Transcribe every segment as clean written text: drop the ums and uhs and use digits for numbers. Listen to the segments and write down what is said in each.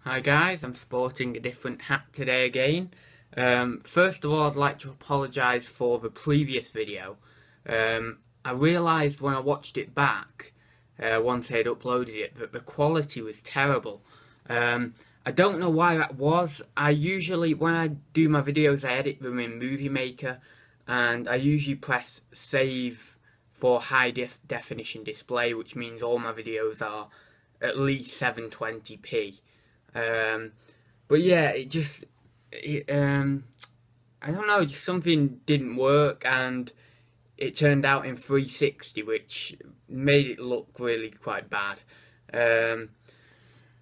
Hi guys, I'm sporting a different hat today again. First of all, I'd like to apologise for the previous video. I realised when I watched it back, once I had uploaded it, that the quality was terrible. I don't know why that was. I usually, when I do my videos, I edit them in Movie Maker, and I usually press save for high definition display, which means all my videos are at least 720p. But yeah, I don't know, just something didn't work, and it turned out in 360, which made it look really quite bad.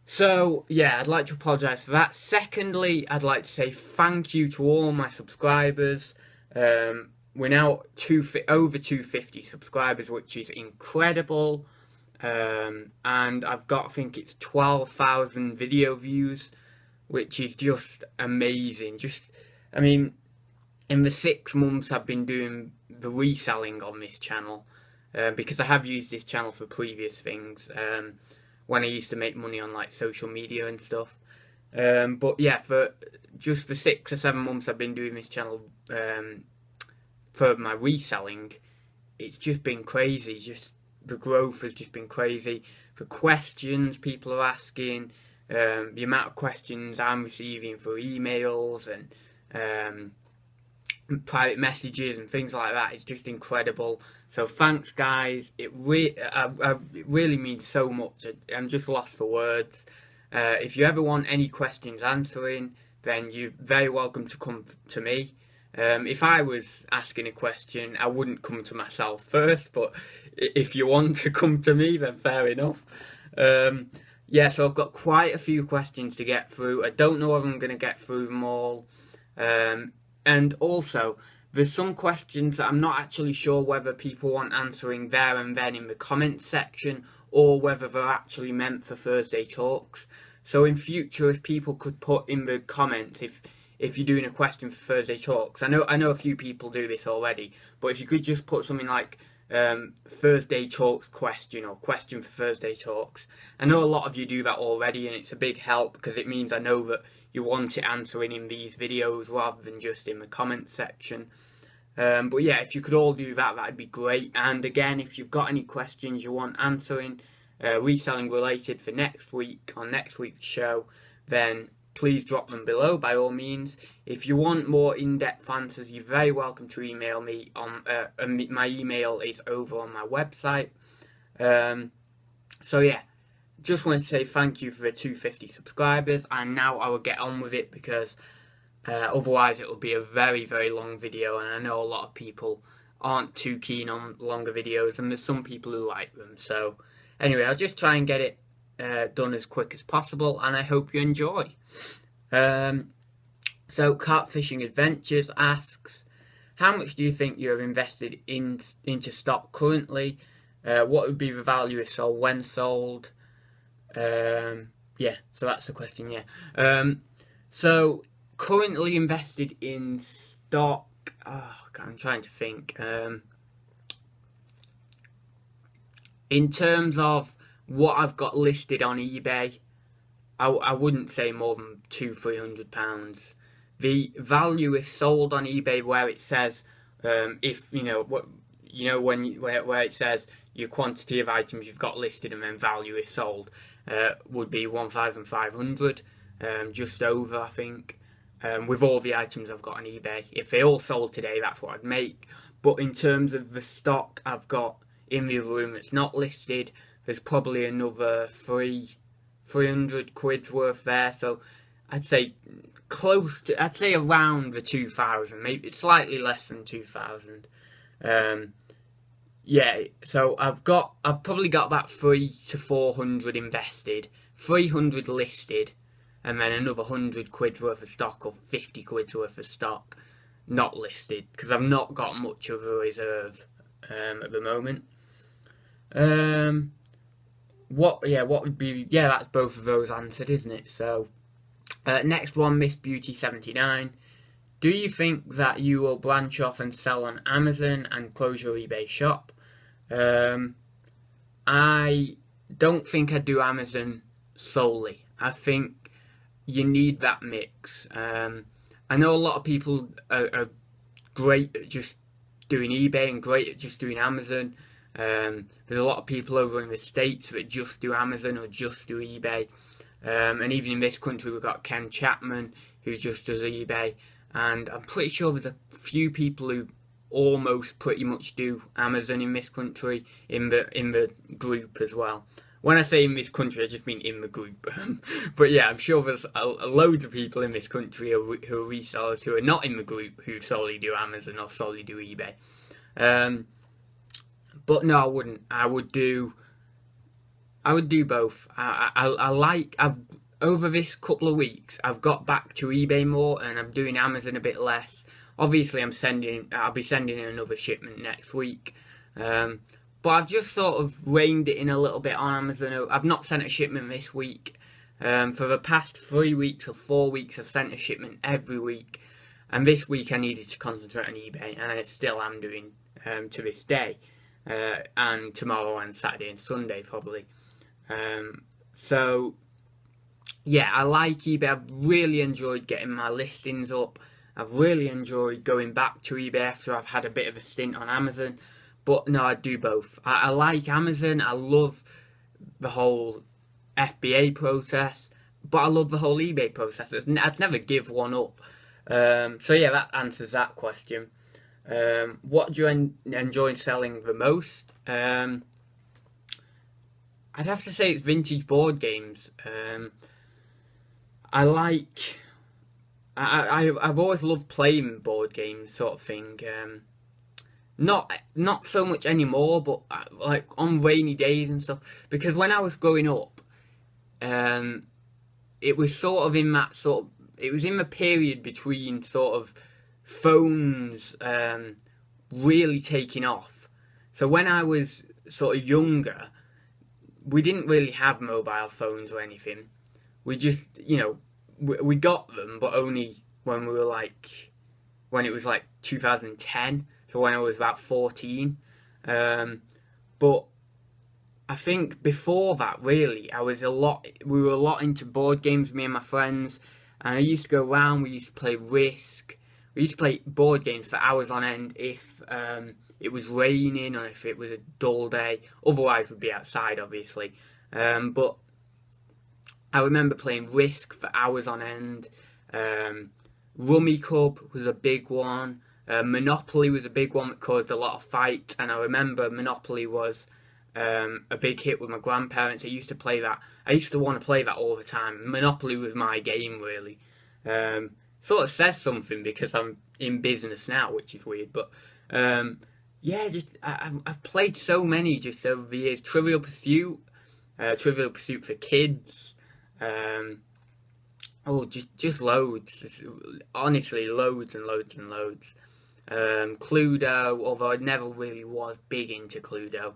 So yeah, I'd like to apologise for that. Secondly, I'd like to say thank you to all my subscribers. We're now over 250 subscribers, which is incredible. And I've got, I think it's 12,000 video views, which is just amazing. I mean, in the 6 months I've been doing the reselling on this channel, because I have used this channel for previous things, when I used to make money on like social media and stuff. But yeah, for 6 or 7 months I've been doing this channel, for my reselling. It's just been crazy. The growth has just been crazy. The questions people are asking, the amount of questions I'm receiving through emails and private messages and things like that is just incredible. So thanks guys, it really means so much. I'm just lost for words. If you ever want any questions answering, then you're very welcome to come to me. If I was asking a question, I wouldn't come to myself first, but if you want to come to me, then fair enough. Yeah, so I've got quite a few questions to get through. I don't know if I'm going to get through them all. And also, there's some questions that I'm not actually sure whether people want answering there and then in the comments section, or whether they're actually meant for Thursday talks. So in future, if people could put in the comments, if you're doing a question for Thursday talks, I know a few people do this already, but if you could just put something like Thursday talks question, or question for Thursday talks. I know a lot of you do that already, and it's a big help because it means I know that you want it answering in these videos rather than just in the comments section. But yeah, if you could all do that, that'd be great. And again, if you've got any questions you want answering, reselling related for next week, on next week's show, then please drop them below by all means. If you want more in-depth answers, you're very welcome to email me on my email is over on my website. So yeah, just wanted to say thank you for the 250 subscribers, and now I will get on with it because otherwise it will be a very, very long video, and I know a lot of people aren't too keen on longer videos, and there's some people who like them. So anyway, I'll just try and get it done as quick as possible, and I hope you enjoy. So Carp Fishing Adventures asks, how much do you think you have invested into stock currently? What would be the value if sold, when sold? Yeah, so that's the question. Yeah. So currently invested in stock. Oh, I'm trying to think. In terms of what I've got listed on eBay, I wouldn't say more than £200-300. The value if sold on eBay, where it says, if you know what, where it says your quantity of items you've got listed and then value if sold, would be 1,500, just over, I think, with all the items I've got on eBay. If they all sold today, that's what I'd make. But in terms of the stock I've got in the other room that's not listed, there's probably another 300 quid's worth there. So I'd say I'd say around the 2,000, maybe slightly less than 2,000. Yeah, so I've probably got about 300 to 400 invested, 300 listed, and then another 100 quid's worth of stock, or 50 quid's worth of stock not listed, because I've not got much of a reserve at the moment. What would be, yeah, that's both of those answered, isn't it? So next one, Miss Beauty 79. Do you think that you will branch off and sell on Amazon and close your eBay shop? I don't think I'd do Amazon solely. I think you need that mix. I know a lot of people are great at just doing eBay and great at just doing Amazon. There's a lot of people over in the States that just do Amazon or just do eBay. And even in this country, we've got Ken Chapman, who just does eBay. And I'm pretty sure there's a few people who almost pretty much do Amazon in this country, in the group as well. When I say in this country, I just mean in the group. But yeah, I'm sure there's loads of people in this country who are resellers who are not in the group who solely do Amazon or solely do eBay. But no, I wouldn't. I would do both. I've over this couple of weeks, I've got back to eBay more and I'm doing Amazon a bit less. Obviously, I'll be sending in another shipment next week. But I've just sort of reined it in a little bit on Amazon. I've not sent a shipment this week. For the past 3 weeks or 4 weeks, I've sent a shipment every week. And this week I needed to concentrate on eBay, and I still am doing to this day. And tomorrow and Saturday and Sunday probably. So, yeah, I like eBay. I've really enjoyed getting my listings up. I've really enjoyed going back to eBay after I've had a bit of a stint on Amazon. But no, I do both. I like Amazon. I love the whole FBA process. But I love the whole eBay process. I'd never give one up. So yeah, that answers that question. What do you enjoy selling the most? I'd have to say it's vintage board games. I've always loved playing board games, sort of thing. Not so much anymore, but like on rainy days and stuff. Because when I was growing up, it was sort of in that sort of, it was in the period between sort of phones really taking off. So when I was sort of younger, we didn't really have mobile phones or anything. We just, we got them, but only when when it was like 2010. So when I was about 14. But I think before that, really, we were a lot into board games, me and my friends. And I used to go around, we used to play Risk. We used to play board games for hours on end if it was raining or if it was a dull day. Otherwise, we'd be outside, obviously. But I remember playing Risk for hours on end. Rummy Cub was a big one. Monopoly was a big one that caused a lot of fight. And I remember Monopoly was a big hit with my grandparents. I used to play that. I used to want to play that all the time. Monopoly was my game, really. Sort of says something because I'm in business now, which is weird. But yeah, I've played so many just over the years. Trivial Pursuit for kids. Just loads. Honestly, loads and loads and loads. Cluedo, although I never really was big into Cluedo.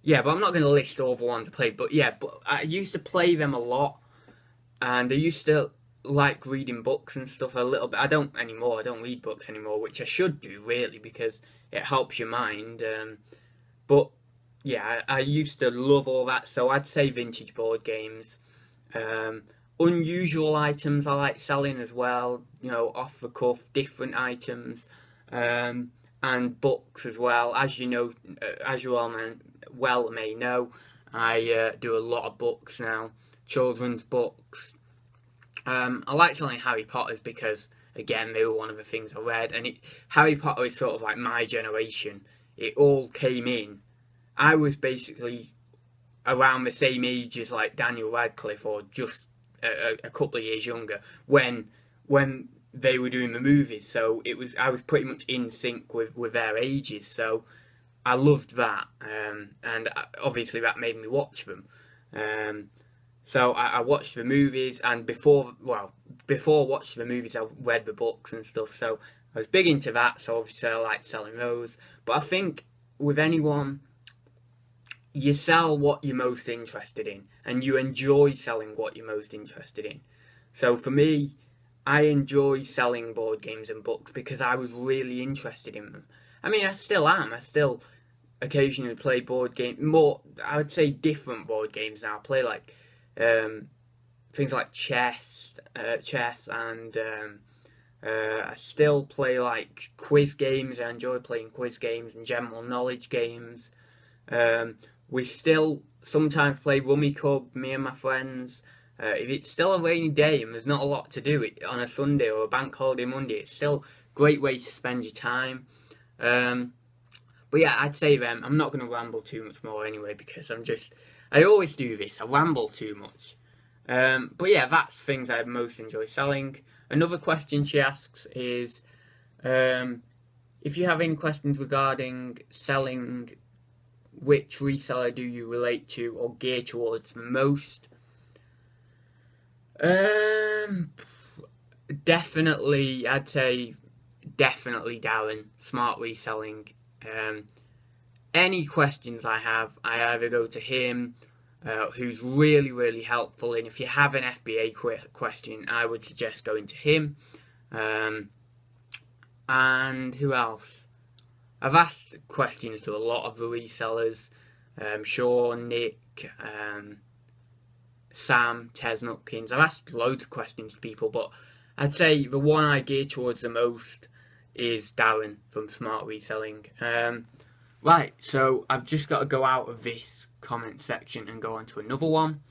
Yeah, but I'm not going to list all the ones I played. But yeah, I used to play them a lot. And I used to like reading books and stuff a little bit. I don't anymore. I don't read books anymore, which I should do, really, because it helps your mind. But yeah, I used to love all that. So I'd say vintage board games. Unusual items I like selling as well. Off the cuff, different items. And books as well. As you know, as you all may know, I do a lot of books now, children's books. I like selling Harry Potters because, again, they were one of the things I read, and Harry Potter is sort of like my generation. It all came in. I was basically around the same age as like Daniel Radcliffe, or just a couple of years younger, when they were doing the movies, so I was pretty much in sync with their ages, so I loved that, and obviously that made me watch them. So I watched the movies, and before watching the movies, I read the books and stuff, so I was big into that, so obviously I liked selling those. But I think with anyone, you sell what you're most interested in, and you enjoy selling what you're most interested in. So for me, I enjoy selling board games and books because I was really interested in them. I mean, I still am. I still occasionally play board games. More, I would say different board games now. I play like things like chess, and I still play like quiz games. I enjoy playing quiz games and general knowledge games. We still sometimes play Rummy Cub, me and my friends. If it's still a rainy day and there's not a lot to do on a Sunday or a bank holiday Monday, it's still a great way to spend your time. But yeah, I'd say them. I'm not going to ramble too much more anyway, because I always do this. I ramble too much. But yeah, that's things I most enjoy selling. Another question she asks is, if you have any questions regarding selling, which reseller do you relate to or gear towards the most? Definitely, I'd say definitely Darren, Smart Reselling. Any questions I have, I either go to him, who's really, really helpful. And if you have an FBA question, I would suggest going to him. And who else? I've asked questions to a lot of the resellers. Sean, Nick, Sam, Tez Nutkins. I've asked loads of questions to people, but I'd say the one I gear towards the most is Darren from Smart Reselling. Right, so I've just got to go out of this comment section and go on to another one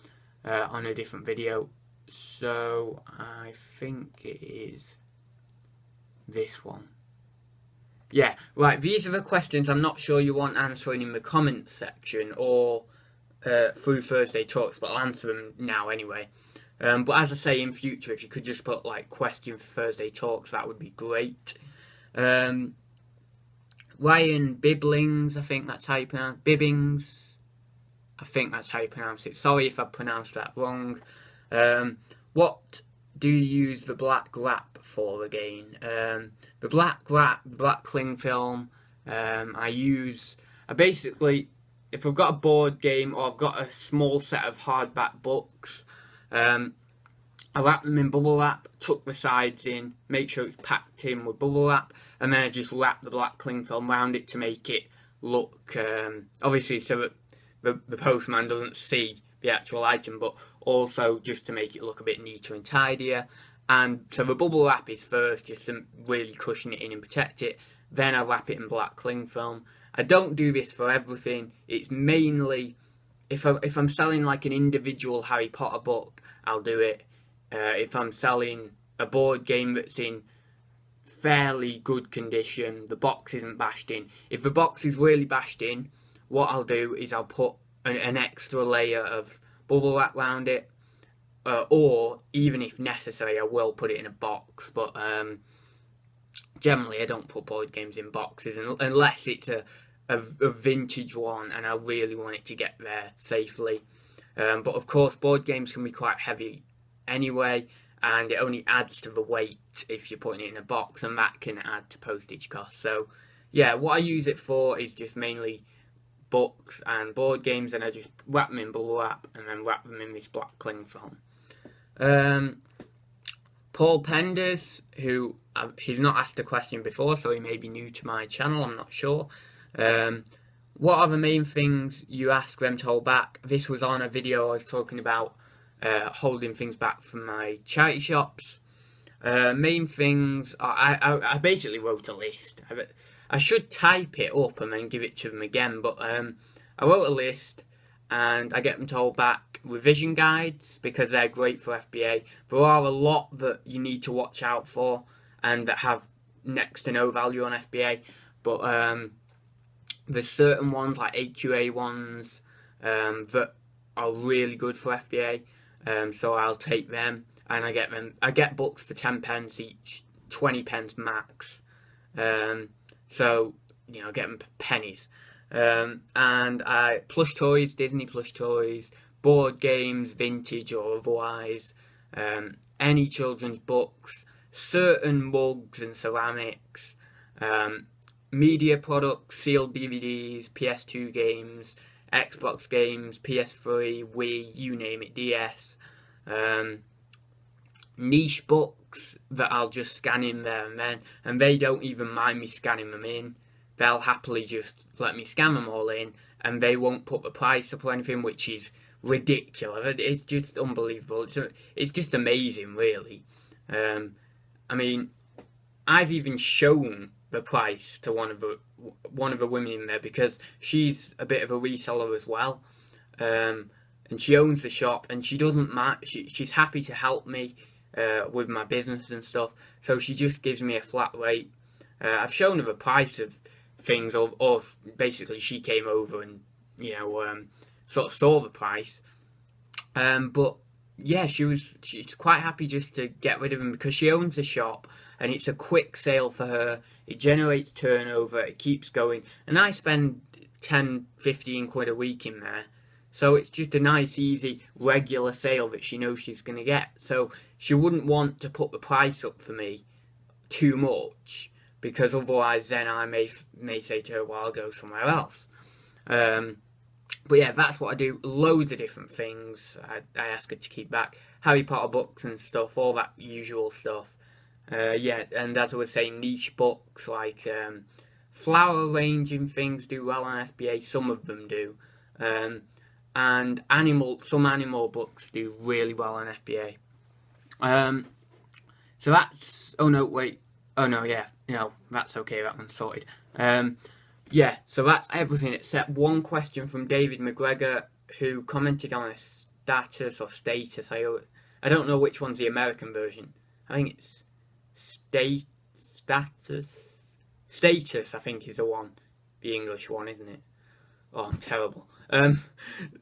on a different video. So I think it is this one. Yeah, right, these are the questions I'm not sure you want answering in the comments section or through Thursday Talks, but I'll answer them now anyway. But as I say, in future, if you could just put like question for Thursday Talks, that would be great. Ryan Bibblings, I think that's how you pronounce it. Bibbings, I think that's how you pronounce it. Sorry if I pronounced that wrong. What do you use the black wrap for again? The black wrap, black cling film, I basically, if I've got a board game or I've got a small set of hardback books, I wrap them in bubble wrap, tuck the sides in, make sure it's packed in with bubble wrap, and then I just wrap the black cling film around it to make it look, obviously so that the postman doesn't see the actual item, but also just to make it look a bit neater and tidier. And so the bubble wrap is first, just to really cushion it in and protect it. Then I wrap it in black cling film. I don't do this for everything. It's mainly, if I'm selling like an individual Harry Potter book, I'll do it. If I'm selling a board game that's in fairly good condition, the box isn't bashed in. If the box is really bashed in, what I'll do is I'll put an extra layer of bubble wrap around it, or even if necessary, I will put it in a box. But generally, I don't put board games in boxes unless it's a vintage one and I really want it to get there safely. But of course, board games can be quite heavy anyway, and it only adds to the weight if you're putting it in a box, and that can add to postage costs. So yeah, what I use it for is just mainly books and board games, and I just wrap them in bubble wrap and then wrap them in this black cling film. Paul Penders, who he's not asked a question before, so he may be new to my channel, I'm not sure. What are the main things you ask them to hold back? This was on a video I was talking about holding things back from my charity shops. Main things are, I basically wrote a list. I should type it up and then give it to them again, but I wrote a list and I get them to hold back revision guides because they're great for FBA. There are a lot that you need to watch out for and that have next to no value on FBA, but there's certain ones like AQA ones that are really good for FBA, so I'll take them, and I get books for 10 pence each, 20 pence max, so you know, I get them for pennies. And plush toys, Disney plush toys, board games, vintage or otherwise, any children's books, certain mugs and ceramics, media products, sealed DVDs, PS2 games, Xbox games, PS3, Wii, you name it, DS, niche books that I'll just scan in there and then, and they don't even mind me scanning them in. They'll happily just let me scan them all in, and they won't put the price up or anything, which is ridiculous. It's just unbelievable. It's just amazing, really. I mean, I've even shown the price to one of the women in there, because she's a bit of a reseller as well, and she owns the shop, and she doesn't mind. She's happy to help me with my business and stuff, so she just gives me a flat rate. I've shown her the price of things, or basically she came over and sort of saw the price, but yeah, she's quite happy just to get rid of them, because she owns the shop and it's a quick sale for her. It generates turnover, it keeps going, and I spend 10-15 quid a week in there, so it's just a nice, easy, regular sale that she knows she's going to get. So she wouldn't want to put the price up for me too much, because otherwise then I may say to her, well, I'll go somewhere else. But yeah, that's what I do. Loads of different things. I ask her to keep back Harry Potter books and stuff, all that usual stuff. Yeah, and as I was saying, niche books like flower arranging things do well on FBA. Some of them do, and some animal books do really well on FBA. So that's. Oh no, wait. Oh no, yeah, no, that's okay. That one's sorted. Yeah, so that's everything except one question from David McGregor, who commented on a status or status. I don't know which one's the American version. I think it's status, I think, is the one, the English one, isn't it? Oh, I'm terrible.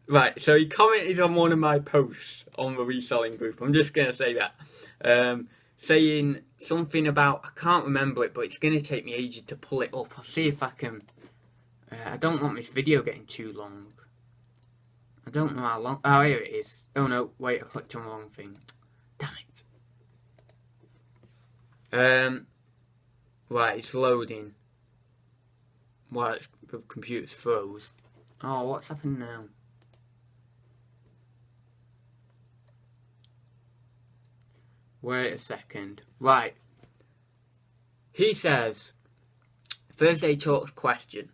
Right, so he commented on one of my posts on the reselling group. I'm just going to say that. Saying something about, I can't remember it, but it's going to take me ages to pull it up. I'll see if I can. I don't want this video getting too long. I don't know how long. Oh, here it is. Oh no, wait, I clicked on the wrong thing. Damn it. Right, it's loading. Well, the computer's froze. Oh, what's happened now? Wait a second. Right. He says, Thursday Talks question.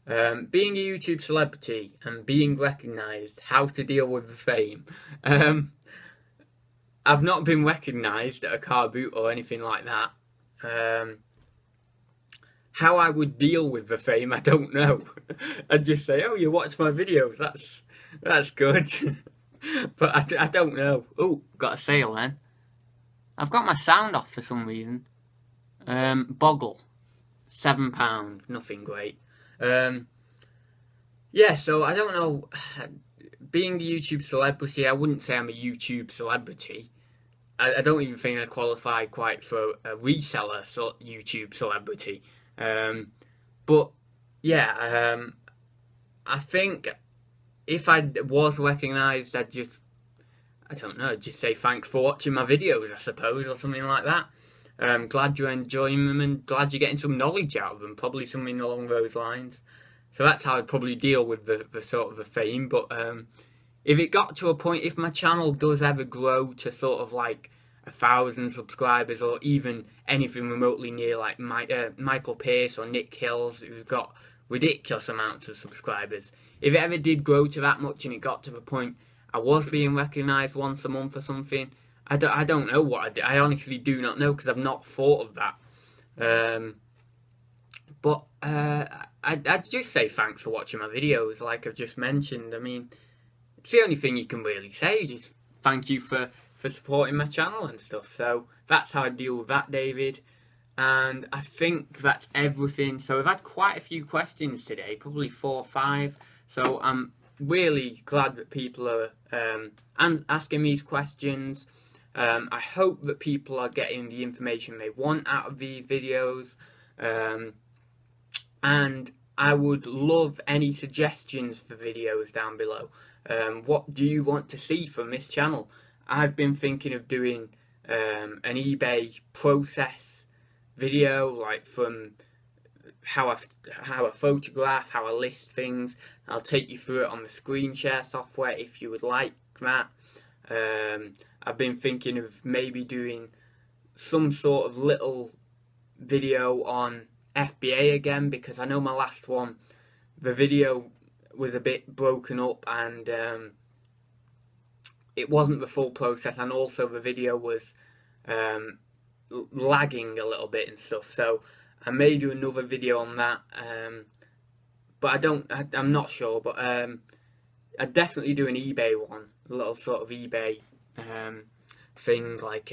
Being a YouTube celebrity and being recognised, how to deal with the fame. I've not been recognised at a car boot or anything like that. How I would deal with the fame, I don't know. I'd just say, oh, you watch my videos, that's good. But I don't know. Oh, got a sale then. I've got my sound off for some reason. Boggle. £7, nothing great. Yeah, so I don't know. Being a YouTube celebrity, I wouldn't say I'm a YouTube celebrity. I don't even think I qualify quite for a reseller YouTube celebrity. But yeah, I think if I was recognised, I'd just say thanks for watching my videos, I suppose, or something like that. Glad you're enjoying them and glad you're getting some knowledge out of them, probably something along those lines. So that's how I'd probably deal with the sort of the fame. But if it got to a point, if my channel does ever grow to sort of like 1,000 subscribers, or even anything remotely near like Michael Pearce or Nick Hills, who's got ridiculous amounts of subscribers, if it ever did grow to that much and it got to the point I was being recognised once a month or something, I don't know what I'd do. I honestly do not know, because I've not thought of that. But I'd just say thanks for watching my videos, like I've just mentioned. I mean, it's the only thing you can really say, just thank you for supporting my channel and stuff. So that's how I deal with that, David. And I think that's everything. So I've had quite a few questions today, probably 4 or 5. So I'm really glad that people are asking these questions. I hope that people are getting the information they want out of these videos. And I would love any suggestions for videos down below. What do you want to see from this channel? I've been thinking of doing an eBay process video, like from how I photograph, how I list things. I'll take you through it on the screen share software if you would like that. I've been thinking of maybe doing some sort of little video on FBA again, because I know my last one, the video was a bit broken up, and it wasn't the full process, and also the video was lagging a little bit and stuff. So I may do another video on that, but I'm not sure, but I'd definitely do an eBay one, a little sort of eBay thing, like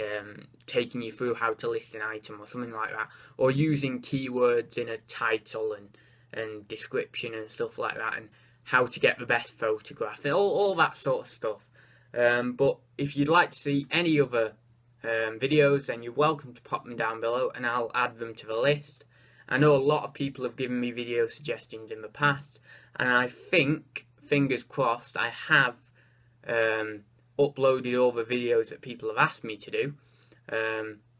taking you through how to list an item or something like that, or using keywords in a title and description and stuff like that, and how to get the best photograph, and all that sort of stuff. But if you'd like to see any other videos, then you're welcome to pop them down below, and I'll add them to the list. I know a lot of people have given me video suggestions in the past, and I think, fingers crossed, I have uploaded all the videos that people have asked me to do.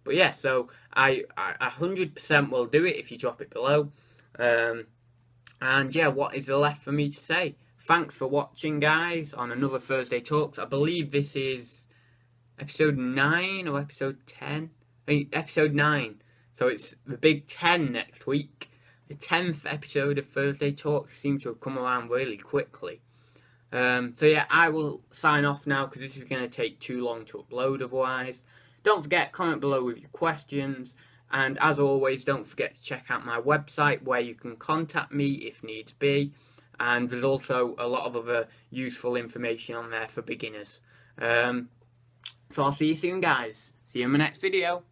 But yeah, so I 100% will do it if you drop it below. And yeah, what is there left for me to say? Thanks for watching, guys, on another Thursday Talks. I believe this is episode 9 or episode 10? I think episode 9. So it's the big 10 next week. The 10th episode of Thursday Talks seems to have come around really quickly. So yeah, I will sign off now because this is going to take too long to upload otherwise. Don't forget, comment below with your questions. And as always, don't forget to check out my website where you can contact me if needs be. And there's also a lot of other useful information on there for beginners. So I'll see you soon, guys. See you in my next video.